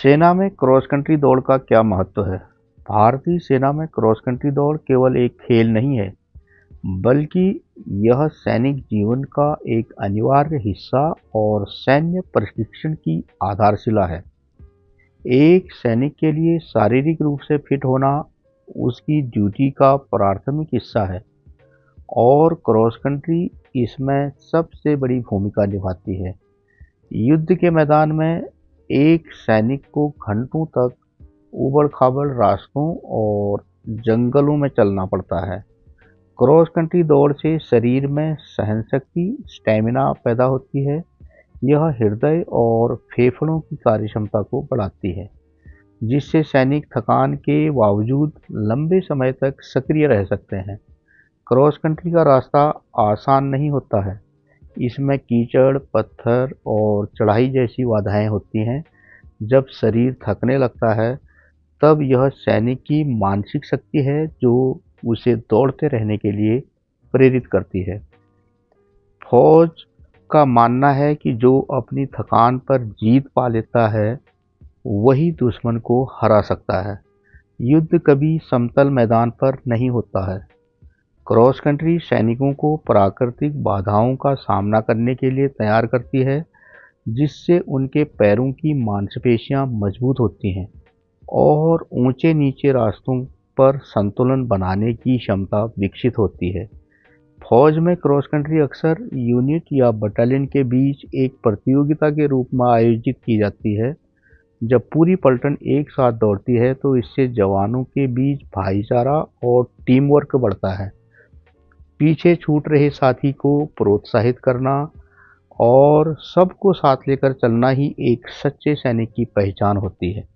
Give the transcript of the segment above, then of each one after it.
सेना में cross country दौड़ का क्या महत्व है? भारतीय सेना में क्रॉस कंट्री दौड़ केवल एक खेल नहीं है, बल्कि यह सैनिक जीवन का एक अनिवार्य हिस्सा और सैन्य प्रशिक्षण की आधारशिला है। एक सैनिक के लिए शारीरिक रूप से फिट होना उसकी ड्यूटी का प्राथमिक हिस्सा है और क्रॉस कंट्री इसमें सबसे बड़ी भूमिका निभाती है। युद्ध के मैदान में एक सैनिक को घंटों तक ऊबड़-खाबड़ रास्तों और जंगलों में चलना पड़ता है। क्रॉस कंट्री दौड़ से शरीर में सहनशक्ति, स्टैमिना पैदा होती है। यह हृदय और फेफड़ों की कार्यक्षमता को बढ़ाती है, जिससे सैनिक थकान के बावजूद लंबे समय तक सक्रिय रह सकते हैं। क्रॉस कंट्री का रास्ता आसान नहीं होता है। इसमें कीचड़, पत्थर और चढ़ाई जैसी बाधाएं होती हैं। जब शरीर थकने लगता है, तब यह सैनिक की मानसिक शक्ति है जो उसे दौड़ते रहने के लिए प्रेरित करती है। फौज का मानना है कि जो अपनी थकान पर जीत पा लेता है, वही दुश्मन को हरा सकता है। युद्ध कभी समतल मैदान पर नहीं होता है। क्रॉस कंट्री सैनिकों को प्राकृतिक बाधाओं का सामना करने के लिए तैयार करती है, जिससे उनके पैरों की मांसपेशियां मजबूत होती हैं और ऊंचे नीचे रास्तों पर संतुलन बनाने की क्षमता विकसित होती है। फौज में क्रॉस कंट्री अक्सर यूनिट या बटालियन के बीच एक प्रतियोगिता के रूप में आयोजित की जाती है। जब पूरी पलटन एक साथ दौड़ती है तो इससे जवानों के बीच भाईचारा और टीम वर्क बढ़ता है। पीछे छूट रहे साथी को प्रोत्साहित करना और सबको साथ लेकर चलना ही एक सच्चे सैनिक की पहचान होती है।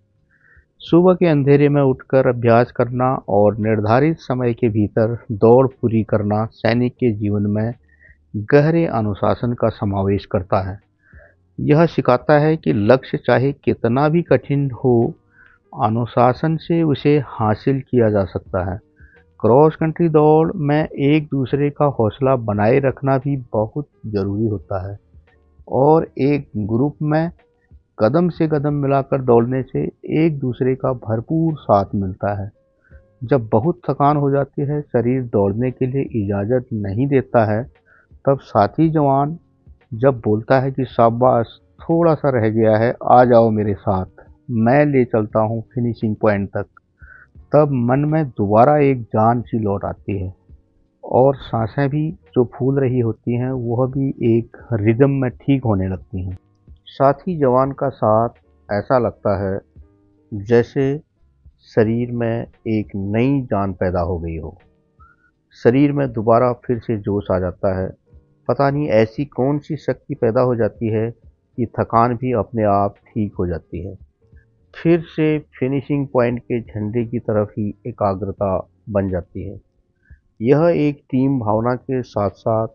सुबह के अंधेरे में उठकर अभ्यास करना और निर्धारित समय के भीतर दौड़ पूरी करना सैनिक के जीवन में गहरे अनुशासन का समावेश करता है। यह सिखाता है कि लक्ष्य चाहे कितना भी कठिन हो, अनुशासन से उसे हासिल किया जा सकता है। क्रॉस कंट्री दौड़ में एक दूसरे का हौसला बनाए रखना भी बहुत ज़रूरी होता है और एक ग्रुप में कदम से कदम मिलाकर दौड़ने से एक दूसरे का भरपूर साथ मिलता है। जब बहुत थकान हो जाती है, शरीर दौड़ने के लिए इजाज़त नहीं देता है, तब साथी जवान जब बोलता है कि शाबाश, थोड़ा सा रह गया है, आ जाओ मेरे साथ, मैं ले चलता हूँ फिनिशिंग पॉइंट तक, तब मन में दोबारा एक जान सी लौट आती है और सांसें भी जो फूल रही होती हैं, वह भी एक रिदम में ठीक होने लगती हैं। साथी जवान का साथ ऐसा लगता है जैसे शरीर में एक नई जान पैदा हो गई हो। शरीर में दोबारा फिर से जोश आ जाता है। पता नहीं ऐसी कौन सी शक्ति पैदा हो जाती है कि थकान भी अपने आप ठीक हो जाती है। फिर से फिनिशिंग पॉइंट के झंडे की तरफ ही एकाग्रता बन जाती है। यह एक टीम भावना के साथ साथ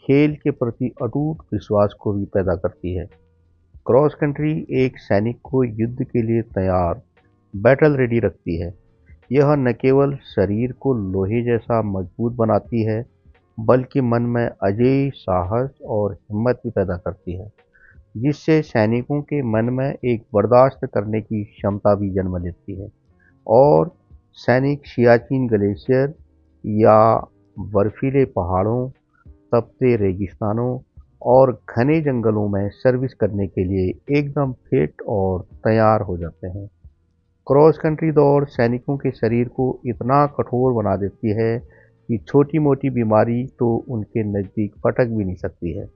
खेल के प्रति अटूट विश्वास को भी पैदा करती है। क्रॉस कंट्री एक सैनिक को युद्ध के लिए तैयार, बैटल रेडी रखती है। यह न केवल शरीर को लोहे जैसा मजबूत बनाती है, बल्कि मन में अजेय साहस और हिम्मत भी पैदा करती है, जिससे सैनिकों के मन में एक बर्दाश्त करने की क्षमता भी जन्म लेती है और सैनिक सियाचिन ग्लेशियर या बर्फीले पहाड़ों, तपते रेगिस्तानों और घने जंगलों में सर्विस करने के लिए एकदम फिट और तैयार हो जाते हैं। क्रॉस कंट्री दौड़ सैनिकों के शरीर को इतना कठोर बना देती है कि छोटी मोटी बीमारी तो उनके नज़दीक फटक भी नहीं सकती है।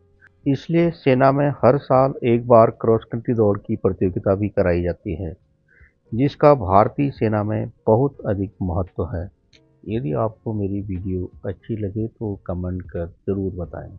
इसलिए सेना में हर साल एक बार क्रॉस कंट्री दौड़ की प्रतियोगिता भी कराई जाती है, जिसका भारतीय सेना में बहुत अधिक महत्व है। यदि आपको मेरी वीडियो अच्छी लगे तो कमेंट कर ज़रूर बताएं।